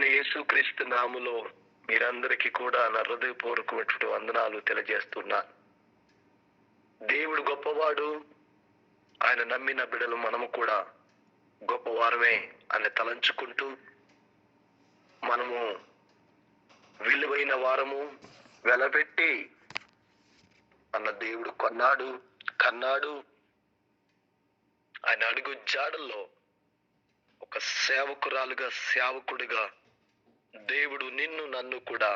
యేసుక్రీస్తు నామములో మీరందరికీ కూడా నా హృదయపూర్వకమైనటువంటి వందనాలు తెలియజేస్తున్నా. దేవుడు గొప్పవాడు. ఆయన నమ్మిన బిడ్డలు మనము కూడా గొప్పవారమే అని తలంచుకుంటూ, మనము విలువైన వారము, వెలబెట్టి అన్న దేవుడు కన్నాడు. ఆయన అడుగు జాడల్లో ఒక సేవకుడిగా దేవుడు నిన్ను నన్ను కూడా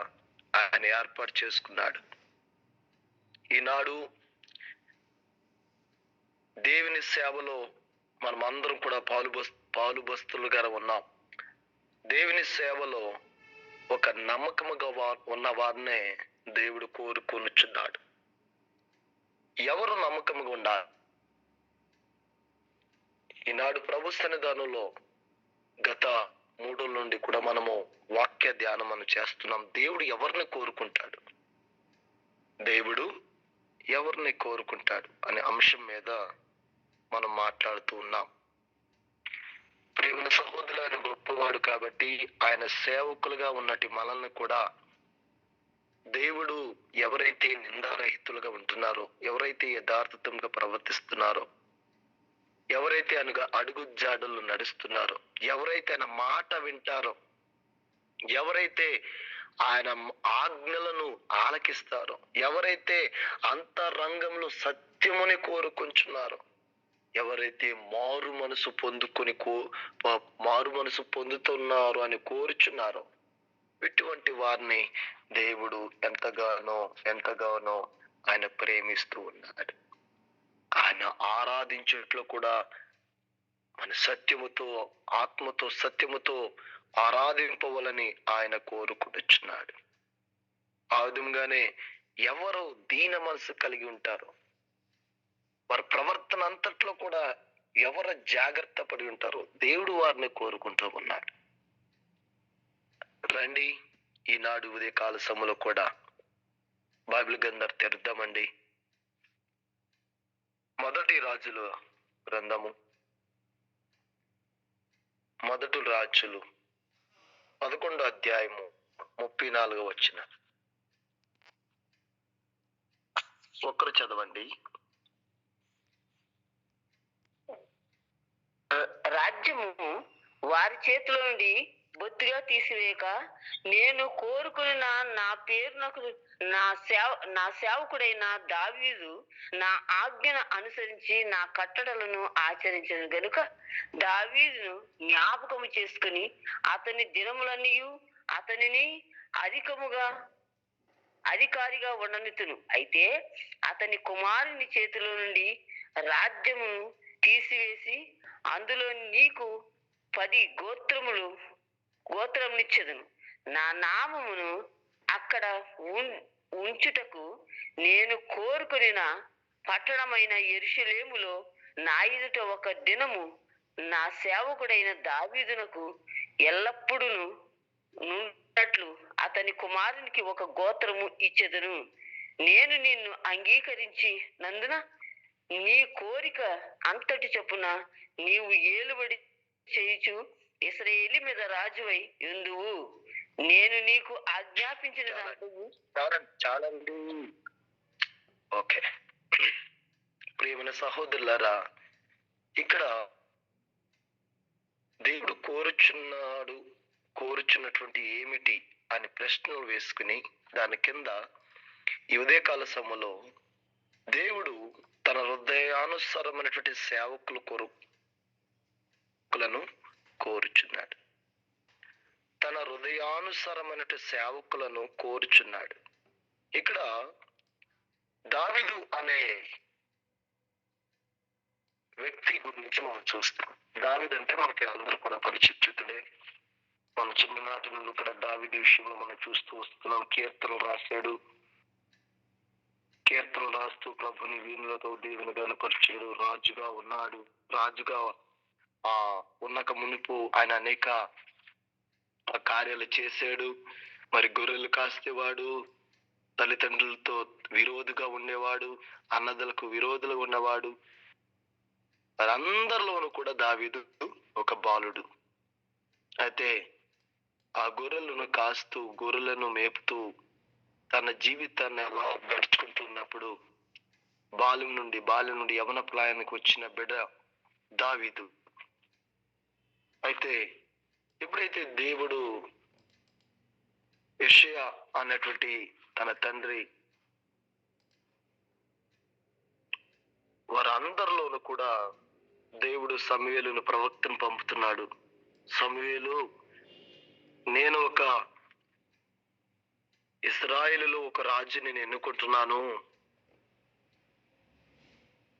ఆయన ఏర్పాటు చేసుకున్నాడు. ఈనాడు దేవుని సేవలో మనం అందరం కూడా పాలుబస్తులుగా ఉన్నాం. దేవుని సేవలో ఒక నమ్మకముగా ఉన్న వారినే దేవుడు కోరుకొనుచున్నాడు. ఎవరు నమ్మకముగా ఉండాలి? ఈనాడు ప్రభు సన్నిధానంలో గత 3 రోజుల నుండి కూడా మనము వాక్య ధ్యానం చేస్తున్నాం. దేవుడు ఎవరిని కోరుకుంటాడు, దేవుడు ఎవరిని కోరుకుంటాడు అనే అంశం మీద మనం మాట్లాడుతూ ఉన్నాం. ప్రేమ సహోదరులు, ఆయన గొప్పవాడు కాబట్టి ఆయన సేవకులుగా ఉన్నట్టు మనల్ని కూడా దేవుడు ఎవరైతే నిందారహితులుగా ఉంటున్నారో, ఎవరైతే యథార్థంగా ప్రవర్తిస్తున్నారో, ఎవరైతే అడుగు జాడలు నడుస్తున్నారో, ఎవరైతే ఆయన మాట వింటారో, ఎవరైతే ఆయన ఆజ్ఞలను ఆలకిస్తారో, ఎవరైతే అంతరంగంలో సత్యముని కోరుకుంటున్నారో, ఎవరైతే మారు మనసు పొందుతున్నారు అని కోరుచున్నారో, ఇటువంటి వారిని దేవుడు ఎంతగానో ఆయన ప్రేమిస్తూ ఉన్నాడు. ఆయన ఆరాధించేట్లో కూడా మన ఆత్మతో సత్యముతో ఆరాధింపవలని ఆయన కోరుకుంటున్నాడు. ఆ విధంగానే ఎవరు దీన మనసు కలిగి ఉంటారో, వారి ప్రవర్తన అంతట్లో కూడా ఎవరు జాగ్రత్త పడి ఉంటారో దేవుడు వారిని కోరుకుంటూ ఉన్నాడు. రండి, ఈనాడు ఉదయకాల సమయంలో కూడా బైబిల్ గ్రంథం తెరుద్దామండి. మొదటి రాజుల గ్రంథము, మొదటి రాజులు 11వ అధ్యాయము 34వ వచనం. ఒక్కరు చదవండి. రాజ్యము వారి చేతిలో నుండి బొత్తిగా తీసివేయక, నేను కోరుకుని నా పేరునకు నా సేవకుడైన దావీదు నా ఆజ్ఞను అనుసరించి నా కట్టడలను ఆచరించను గనుక దావీదును జ్ఞాపకము చేసుకుని అతని దినములన్నీ అతనిని అధికారిగా ఉండనితును. అయితే అతని కుమారుని చేతిలో నుండి రాజ్యమును తీసివేసి అందులో నీకు 10 గోత్రమునిచ్చెదను. నా నామమును అక్కడ ఉంచుటకు నేను కోరుకొనిన పట్టణమైన యెరూషలేములో నా ఎదుట ఒక దినము నా సేవకుడైన దావీదునకు ఎల్లప్పుడూ నుండినట్లు అతని కుమారునికి ఒక గోత్రము ఇచ్చెదను. నేను నిన్ను అంగీకరించి నందున నీ కోరిక అంతటి చొప్పున నీవు ఏలుబడి చేయుచు ఇశ్రాయేలు మీద రాజువై యుందువు. నేను నీకు ఆజ్ఞాపించిన చాలండి. ఓకే, ప్రియమైన సహోదరులారా, ఇక్కడ దేవుడు కోరుచున్నటువంటి ఏమిటి అని ప్రశ్నలు వేసుకుని దాని కింద ఈ ఉదయకాల సమయంలో దేవుడు తన హృదయానుసారమైనటువంటి సేవకులను కోరుచున్నాడు. తన హృదయానుసారమైనటువంటి సేవకులను కోరుచున్నాడు. ఇక్కడ దావీదు అనే వ్యక్తి గురించి మనం చూస్తాం. దావీదు అంటే మనకి అందరూ కూడా పరిచితుడే. మన చిన్ననాటి నుండి కూడా దావీదు విషయంలో మనం చూస్తూ వస్తున్నాం. కీర్తనలు రాస్తూ ప్రభుని వీణులతో దేవుని గణపరిచాడు. రాజుగా ఉన్నాడు. రాజుగా ఉన్నక మునుపు ఆయన అనేక కార్యాలు చేశాడు. మరి గొర్రెలు కాస్తేవాడు, తల్లిదండ్రులతో విరోధిగా ఉండేవాడు, అన్నదలకు విరోధులు ఉన్నవాడు. వారందరిలోనూ కూడా దావీదు ఒక బాలుడు. అయితే ఆ గొర్రెలను కాస్తూ గొర్రెలను మేపుతూ తన జీవితాన్ని అలా గడుచుకుంటున్నప్పుడు బాల్యం నుండి యవన ప్రాయానికి వచ్చిన బిడ్డ దావీదు. అయితే ఎప్పుడైతే దేవుడు యెషయా అన్నటువంటి తన తండ్రి వారందరిలోనూ కూడా దేవుడు సమూయేలును ప్రవక్తను పంపుతున్నాడు. సమూయేలు, నేను ఒక ఇశ్రాయేలులో ఒక రాజుని నేను ఎన్నుకుంటున్నాను,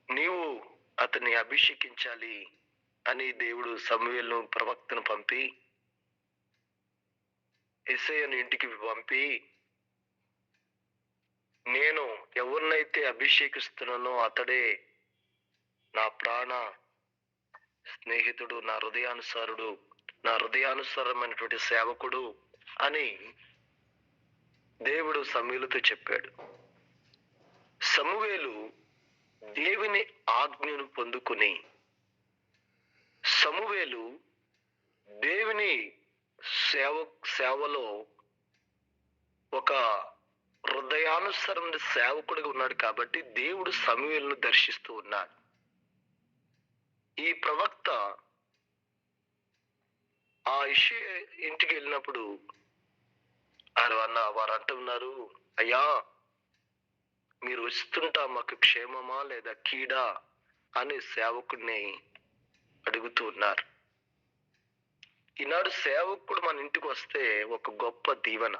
నీవు అతన్ని అభిషేకించాలి అని దేవుడు సమూయేలును ప్రవక్తను పంపి యెషయాను ఇంటికి పంపి, నేను ఎవరినైతే అభిషేకిస్తున్నానో అతడే నా ప్రాణ స్నేహితుడు, నా హృదయానుసారమైనటువంటి సేవకుడు అని దేవుడు సమూయేలుతో చెప్పాడు. సమూయేలు దేవుని ఆజ్ఞను పొందుకుని సమూయేలు దేవుని సేవలో ఒక హృదయానుసరమైన సేవకుడిగా ఉన్నాడు కాబట్టి దేవుడు సమూయేలును దర్శిస్తూ ఉన్నాడు. ఈ ప్రవక్త ఆ యెషయా ఇంటికి వెళ్ళినప్పుడు వారు అంటున్నారు, అయ్యా మీరు వస్తుంటా మాకు క్షేమమా లేదా కీడా అని సేవకుడిని అడుగుతూ ఉన్నారు. ఈనాడు సేవకుడు మన ఇంటికి వస్తే ఒక గొప్ప దీవెన.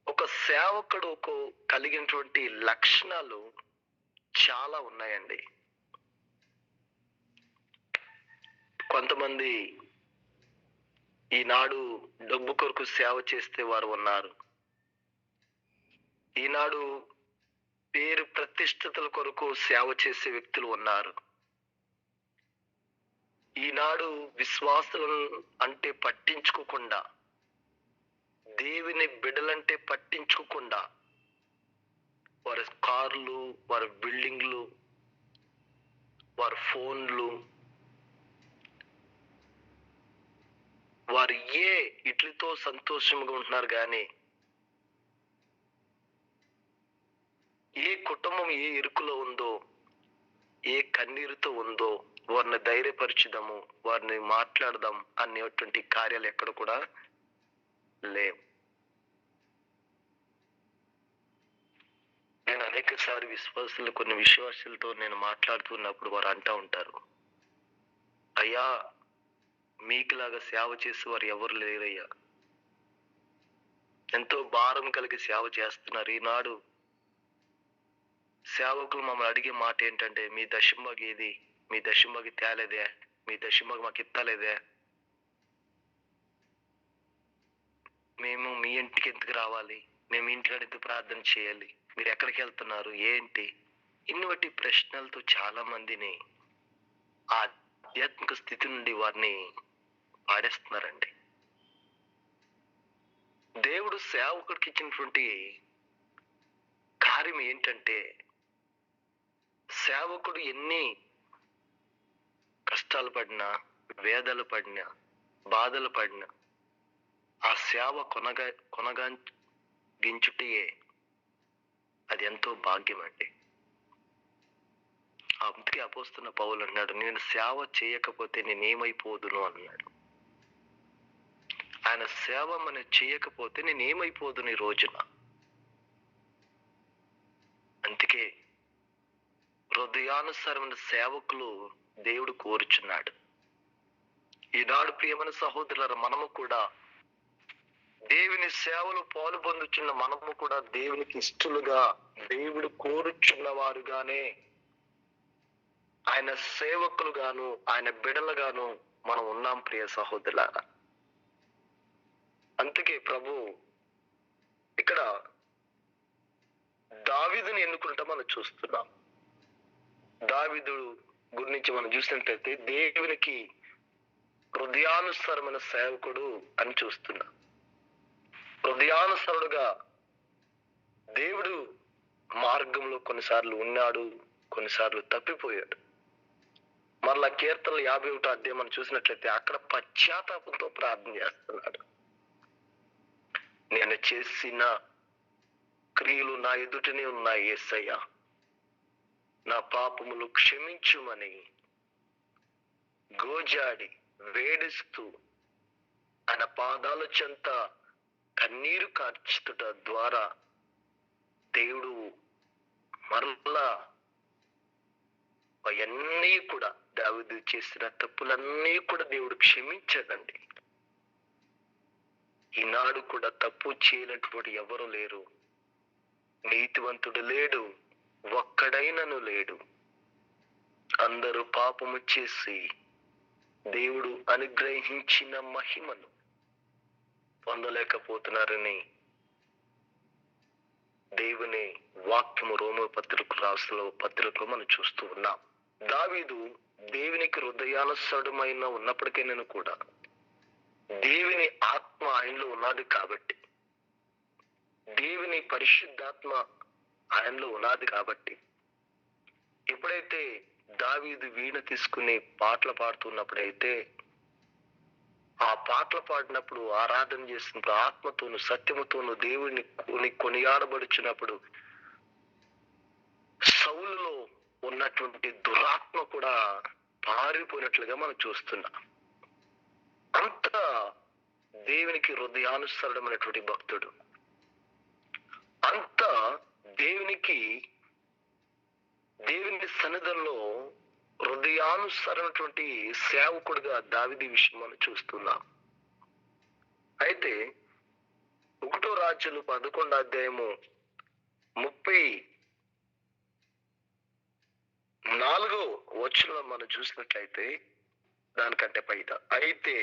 ఒక సేవకుడు కలిగినటువంటి లక్షణాలు చాలా ఉన్నాయండి. కొంతమంది ఈనాడు డబ్బు కొరకు సేవ చేస్తే వారు ఉన్నారు. ఈనాడు పేరు ప్రతిష్టతల కొరకు సేవ చేసే వ్యక్తులు ఉన్నారు. ఈనాడు విశ్వాసులను అంటే పట్టించుకోకుండా, దేవుని బిడ్డలంటే పట్టించుకోకుండా వారి కార్లు, వారి బిల్డింగ్లు, వారి ఫోన్లు, వారు ఇట్లతో సంతోషంగా ఉంటున్నారు. కానీ ఏ కుటుంబం ఏ ఇరుకులో ఉందో, ఏ కన్నీరుతో ఉందో వారిని ధైర్యపరచుదాము, వారిని మాట్లాడదాం అనేటువంటి కార్యాలు ఎక్కడ కూడా లేవు. నేను అనేకసారి కొన్ని విశ్వాసులతో నేను మాట్లాడుతున్నప్పుడు వారు అంటూ ఉంటారు, అయ్యా మీకులాగా సేవ చేసే వారు ఎవరు లేరయ్యా, ఎంతో భారం కలిగి సేవ చేస్తున్నారు. ఈనాడు సేవకులు మమ్మల్ని అడిగే మాట ఏంటంటే, మీ దశంభాగి ఏది, మీ దశంభాగి తేలేదే, మీ దశంభాగి మాకు ఇత్తలేదే, మేము మీ ఇంటికి ఎందుకు రావాలి, మేము ఇంటికి ఎందుకు ప్రార్థన చేయాలి, మీరు ఎక్కడికి వెళ్తున్నారు ఏంటి, ఇన్ని ప్రశ్నలతో చాలా మందిని ఆధ్యాత్మిక స్థితి నుండి వారిని పాడేస్తున్నారండి. దేవుడు సేవకుడికి ఇచ్చినటువంటి కార్యం ఏంటంటే, సేవకుడు ఎన్ని కష్టాలు పడినా, వేదలు పడినా, బాధలు పడినా ఆ సేవ కొనగించుటయే అది ఎంతో భాగ్యం అండి. అందుకే అపోస్తున్న పౌలు అన్నాడు, నేను సేవ చేయకపోతే నేనేమైపోదును అన్నాడు. ఆయన సేవ మనం చేయకపోతే నేనేమైపోదును ఈ రోజున. అందుకే హృదయానుసారమైన సేవకులు దేవుడు కోరుచున్నాడు. ఈనాడు ప్రియమైన సహోదరులారా, మనము కూడా దేవుని సేవలు పాలు పొందుచున్న మనము కూడా దేవునికి ఇష్టలుగా, దేవుడు కోరుచున్న వారుగానే, ఆయన సేవకులుగాను, ఆయన బిడలుగాను మనం ఉన్నాం ప్రియ సహోదరులారా. అందుకే ప్రభు ఇక్కడ దావీదుని ఎన్నుకుంటా మనం చూస్తున్నాం. దావీదు గురించి మనం చూసినట్లయితే దేవునికి హృదయానుసారమైన సేవకుడు అని చూస్తున్నాం. హృదయానుసరుడుగా దేవుడు మార్గంలో కొన్నిసార్లు ఉన్నాడు, కొన్నిసార్లు తప్పిపోయాడు. మరలా కీర్తనలు 51 అధ్యాయం మనం చూసినట్లయితే అక్కడ పశ్చాత్తాపంతో ప్రార్థన చేస్తున్నాడు. నేను చేసిన క్రియలు నా ఎదుటనే ఉన్నాయి యేసయ్య, నా పాపములు క్షమించుమని గోజాడి వేడిస్తూ ఆయన పాదాల చెంత కన్నీరు కార్చుట ద్వారా దేవుడు మరలా అవన్నీ కూడా దావీదు చేసిన తప్పులన్నీ కూడా దేవుడు క్షమించాడండి. ఈనాడు కూడా తప్పు చేయనటువంటి ఎవరు లేరు, నీతివంతుడు లేడు, ఒక్కడైనను లేడు. అందరూ పాపము చేసి దేవుడు అనుగ్రహించిన మహిమను పొందలేకపోతున్నారని దేవుని వాక్యము రోమ పత్రికలో మనం చూస్తూ ఉన్నాం. దావీదు దేవునికి హృదయానుసరుడమైన ఉన్నప్పటికైనా కూడా దేవుని ఆత్మ ఆయనలో ఉన్నది కాబట్టి, దేవుని పరిశుద్ధాత్మ ఆయనలో ఉన్నది కాబట్టి, ఎప్పుడైతే దావీదు వీణ తీసుకుని పాటలు పాడుతున్నప్పుడైతే ఆ పాటలు పాడినప్పుడు, ఆరాధన చేసినప్పుడు, ఆత్మతోను సత్యముతోను దేవుని కొనియాడబడుచున్నప్పుడు సౌలులో ఉన్నటువంటి దురాత్మ కూడా పారిపోయినట్లుగా మనం చూస్తున్నాం. అంత దేవునికి హృదయానుసరణమైనటువంటి భక్తుడు, అంత దేవుని సన్నిధిలో హృదయానుసరణటువంటి సేవకుడిగా దావీదు విషయం మనం చూస్తున్నాం. అయితే 1 రాజులు 11వ అధ్యాయము 34వ వచనంలో మనం చూసినట్లయితే, దానికంటే పైన, అయితే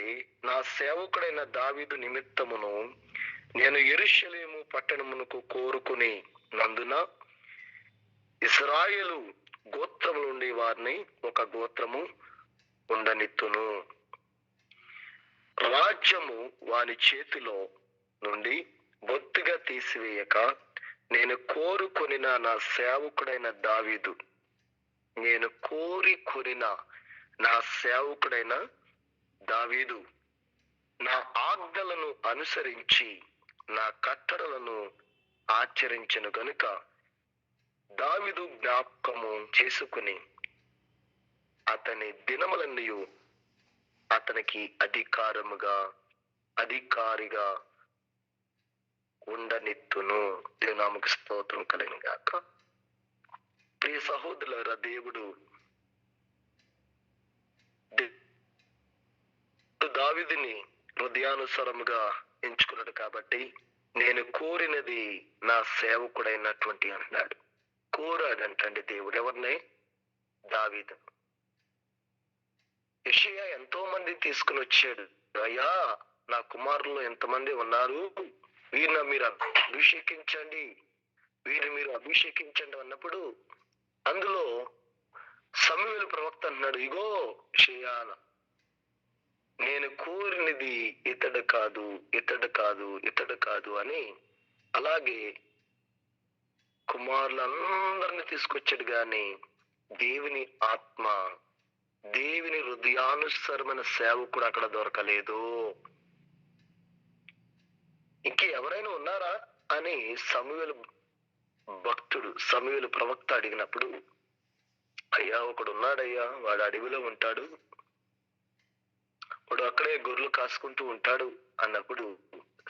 నా సేవకుడైన దావీదు నిమిత్తమును నేను యెరూషలేము పట్టణమునకు కోరుకుని నందున ఇశ్రాయేలు గోత్రము నుండి వారిని ఒక గోత్రము ఉండనిత్తును. రాజ్యము వాని చేతిలో నుండి బొత్తిగా తీసివేయక నేను కోరుకొనిన నా సేవకుడైన దావీదు, నేను కోరికొనిన నా సేవకుడైన దావీదు నా ఆజ్ఞలను అనుసరించి నా కట్టడలను ఆచరించెను గనుక దావీదు జ్ఞాపకము చేసుకుని అతని దినములన్నీ అతనికి అధికారిగా ఉండనిత్తును. దేవునామకు స్తోత్రం కలుగును గాక. ప్రియ సహోదరులారా, దేవుడు దావీదుని హృదయానుసారముగా ఎంచుకున్నాడు కాబట్టి, నేను కోరినది నా సేవకుడైనటువంటి అన్నాడు. కోరాడంటండి దేవుడు ఎవరిని? దావీదు. యెషయా ఎంతో మంది తీసుకుని వచ్చాడు, అయ్యా నా కుమారులు ఎంతమంది ఉన్నారు, వీరిని మీరు అభిషేకించండి, వీరిని మీరు అభిషేకించండి అన్నప్పుడు అందులో సమూయేలు ప్రవక్త అన్నాడు, ఇగో యెషయా, నేను కోరినది ఇతడు కాదు అని. అలాగే కుమారులందరినీ తీసుకొచ్చాడు, గాని దేవుని ఆత్మ, దేవుని హృదయానుసరమైన సేవకుడు అక్కడ దొరకలేదు. ఇంక ఎవరైనా ఉన్నారా అని సమూయేలు ప్రవక్త అడిగినప్పుడు, అయ్యా ఒకడు ఉన్నాడయ్యా, వాడు అడవిలో ఉంటాడు, వాడు అక్కడే గొర్రెలు కాసుకుంటూ ఉంటాడు అన్నప్పుడు,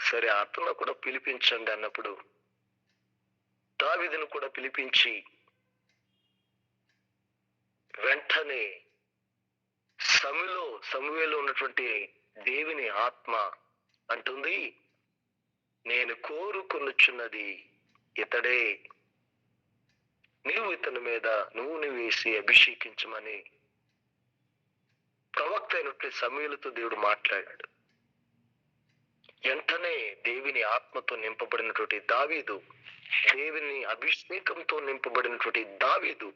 సరే అతను కూడా పిలిపించండి అన్నప్పుడు దావీదును కూడా పిలిపించి వెంటనే సమూయేలులో ఉన్నటువంటి దేవుని ఆత్మ అంటుంది, నేను కోరుకొనుచున్నది ఇతడే, నీవు ఇతని మీద నూనె వేసి అభిషేకించమని ప్రవక్త అయినటువంటి సమూయేలుతో దేవుడు మాట్లాడాడు. వెంటనే దేవుని ఆత్మతో నింపబడినటువంటి దావీదు, దేవుని అభిషేకంతో నింపబడినటువంటి దావీదు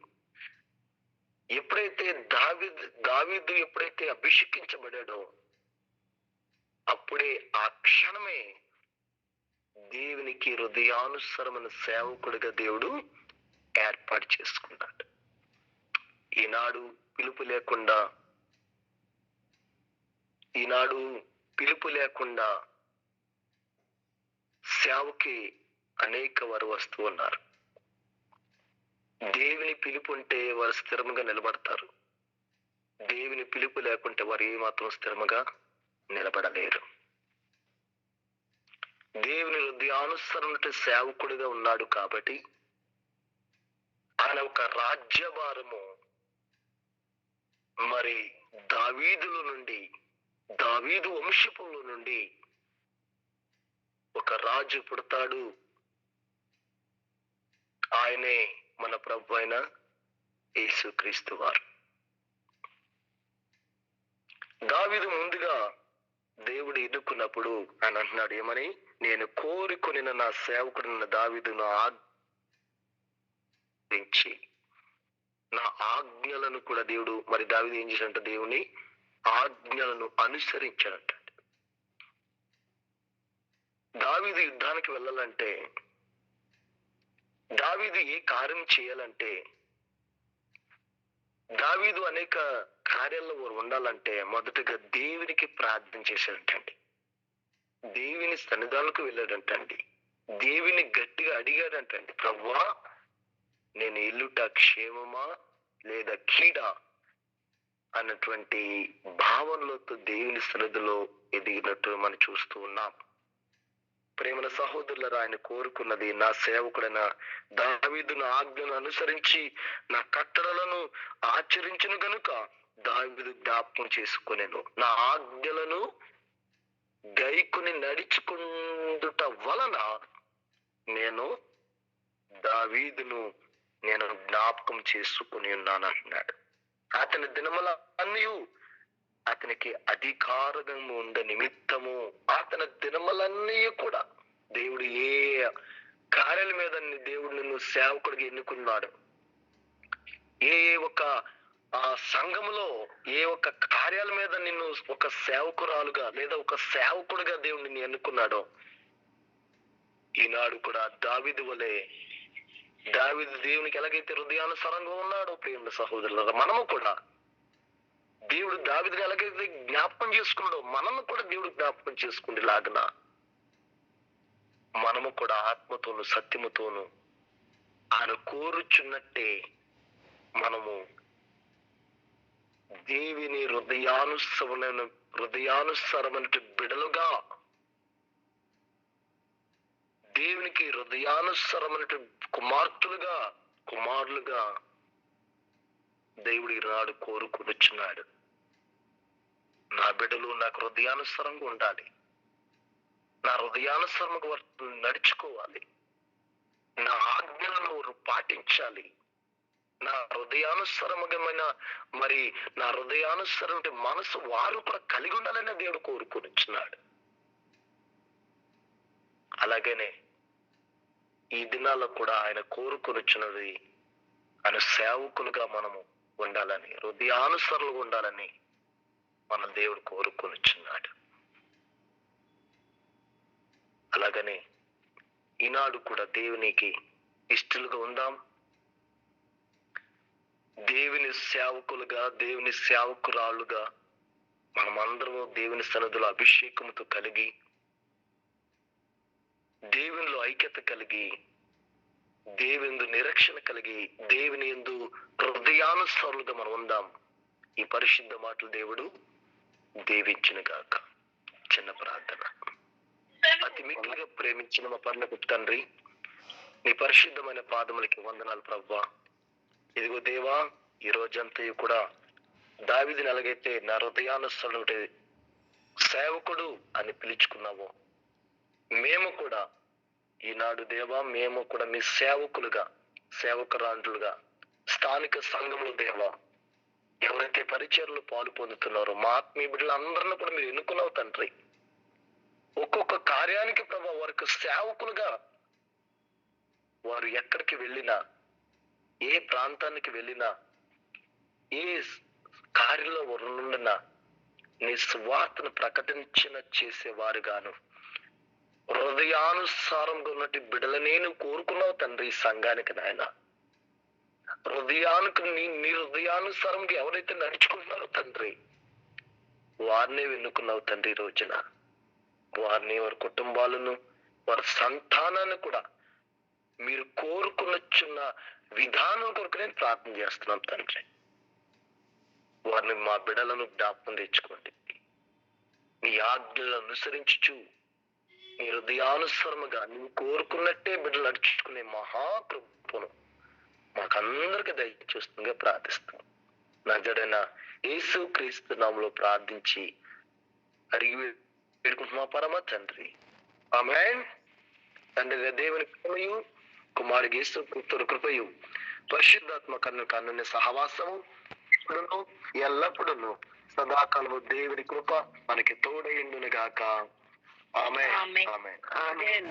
ఎప్పుడైతే దావీదు అభిషేకించబడాడో అప్పుడే ఆ క్షణమే దేవునికి హృదయానుసరమైన సేవకుడిగా దేవుడు ఏర్పాటు చేసుకున్నాడు. ఈనాడు పిలుపు లేకుండా సేవకి అనేక వారు వస్తూ ఉన్నారు. దేవుని పిలుపు ఉంటే వారు స్థిరంగా నిలబడతారు. దేవుని పిలుపు లేకుంటే వారు ఏమాత్రం స్థిరంగా నిలబడలేరు. దేవుని హృదయానుసరణ సేవకుడిగా ఉన్నాడు కాబట్టి ఆయన ఒక రాజ్యభారము మరి దావీదులో నుండి, దావీదు వంశపులో నుండి ఒక రాజు పుడతాడు. ఆయనే మన ప్రభు అయిన యేసుక్రీస్తు వారు. దావీదు ముందుగా దేవుడు ఎన్నుకున్నప్పుడు ఆయన అంటున్నాడు ఏమని, నేను కోరుకొని నా సేవకుడిన దావీదును ఆజ్ఞించి, నా ఆజ్ఞలను కూడా దేవుడు, మరి దావీదు ఏం చేశాడంట, దేవుని ఆజ్ఞలను అనుసరించాడంట. దావీదు యుద్ధానికి వెళ్ళాలంటే, దావీదు ఏ కార్యం చేయాలంటే, దావీదు అనేక కార్యాల్లో ఉండాలంటే మొదటగా దేవునికి ప్రార్థన చేశాడంటండి. దేవుని సన్నిధానికి వెళ్ళాడంటండి. దేవుని గట్టిగా అడిగాడంటండి, ప్రభువా నేను ఎల్లుట క్షేమమా లేదా కీడా అన్నటువంటి భావనలతో దేవుని సన్నిధిలో ఎదిగినట్టు మనం చూస్తూ ఉన్నాం. ప్రేమల సహోదరులారా, ఆయన కోరుకున్నది నా సేవకుడైన దావీదును ఆజ్ఞను అనుసరించి నా కట్టడలను ఆచరించును గనుక దావీదు జ్ఞాపకం చేసుకొనెను. నా ఆజ్ఞలను గైకుని నడుచుకుందుట వలన నేను దావీదును నేను జ్ఞాపకం చేసుకుని ఉన్నాను అంటున్నాడు. అతని దినముల అన్నీ అతనికి అధికారము ఉండ నిమిత్తము, అతని దినములన్నీ కూడా దేవుడు ఏ కార్యాల మీద దేవుడు నిన్ను సేవకుడిగా ఎన్నుకున్నాడు, ఏ ఒక సంఘములో ఏ ఒక కార్యాల మీద నిన్ను ఒక సేవకురాలుగా లేదా ఒక సేవకుడిగా దేవుడు నిన్ను ఎన్నుకున్నాడో, ఈనాడు కూడా దావీదు వలె, దావీదు దేవునికి ఎలాగైతే హృదయానుసారంగా ఉన్నాడో ప్రేమ సహోదరులారా, మనము కూడా దేవుడు దావీదుని ఎలాగైతే జ్ఞాపకం చేసుకున్నాడో మనము కూడా దేవుడు జ్ఞాపకం చేసుకునేలాగన మనము కూడా ఆత్మతోను సత్యముతోను ఆయన కోరుచున్నట్టే మనము దేవుని హృదయానుసరమైన బిడలుగా, దేవునికి హృదయానుసరమైన కుమారులుగా దేవుడు ఈనాడు కోరుకునిచ్చున్నాడు. నా బిడ్డలు నాకు హృదయానుసరంగా ఉండాలి, నా హృదయానుసరంగా వారు నడుచుకోవాలి, నా ఆజ్ఞలను వారు పాటించాలి, నా హృదయానుసరమైన మరి నా హృదయానుసరమైన మనసు వారు కూడా కలిగి ఉండాలని దేవుడు కోరుకునిచ్చున్నాడు. అలాగనే ఈ దినాల్లో కూడా ఆయన కోరుకునిచ్చినది ఆయన సేవకులుగా మనము ఉండాలని, హృదయానుసరులుగా ఉండాలని మన దేవుడు కోరుకునిచ్చున్నాడు. అలాగనే ఈనాడు కూడా దేవునికి ఇష్టలుగా ఉందాం. దేవుని సేవకులుగా, దేవుని సేవకురాళ్ళుగా మనమందరము దేవుని సన్నిధిలో అభిషేకముతో కలిగి, దేవునిలో ఐక్యత కలిగి, దేవుని నిరీక్షణ కలిగి, దేవుని యందు హృదయానుసారులుగా మనం ఉందాం. ఈ పరిశుద్ధ మాటలు దేవుడు దీవించిన గాక. చిన్న ప్రార్థన. అతి మిక్కిలిగా ప్రేమించిన మా పరలోకపు తండ్రి, నీ పరిశుద్ధమైన పాదములకి వందనాలు ప్రభువా. ఇదిగో దేవా, ఈ రోజంతా కూడా దావీదుని ఎలాగైతే నా హృదయానుసరుడు సేవకుడు అని పిలుచుకున్నావో, మేము కూడా ఈనాడు దేవా, మేము కూడా మీ సేవకులుగా, సేవకురాండ్రులుగా స్థానిక సంఘములు దేవా, ఎవరైతే పరిచర్లు పాలు పొందుతున్నారో మా ఆత్మీయ బిడ్డలందరినీ కూడా మీరు ఎన్నుకున్నావు తండ్రి. ఒక్కొక్క కార్యానికి ప్రభావ వారికి సేవకులుగా వారు ఎక్కడికి వెళ్ళినా, ఏ ప్రాంతానికి వెళ్ళినా, ఏ కార్యంలో నుండినా నీ స్వార్థను ప్రకటించిన చేసేవారుగాను హృదయానుసారంగా ఉన్నట్టు బిడ్డలనే నువ్వు కోరుకున్నావు తండ్రి. ఈ సంఘానికి నాయన హృదయానికి నీ హృదయానుసారంగా ఎవరైతే నడుచుకుంటున్నారో తండ్రి, వారినే ఎన్నుకున్నావు తండ్రి. ఈ రోజున వారిని, వారి కుటుంబాలను వారి సంతానాన్ని కూడా మీరు కోరుకున్న విధానం కొరకు నేను ప్రార్థన చేస్తున్నాను తండ్రి. వారిని మా బిడ్డలను జ్ఞాపకం తెచ్చుకోండి. నీ ఆజ్ఞలను అనుసరించుచు నీ హృదయానుసరముగా నువ్వు కోరుకున్నట్టే బిడ్డలు నడుచుకునే మహాకృపను మాకందరికి దయచేస్తుందిగా ప్రార్థిస్తాం. నజరైన యేసు క్రీస్తు నామములో ప్రార్థించి అడిగి వేడుకుంటున్నా పరమ తండ్రి. ఆమేన్. తండ్రి దేవుని కృపయు కుమారుడు యేసు క్రీస్తు కృపయు పరిశుద్ధాత్మ కన్నుని సహవాసము ఇప్పుడును ఎల్లప్పుడును సదాకాలము దేవుని కృప మనకి తోడైండును గాక. ఆమేన్. ఆమేన్.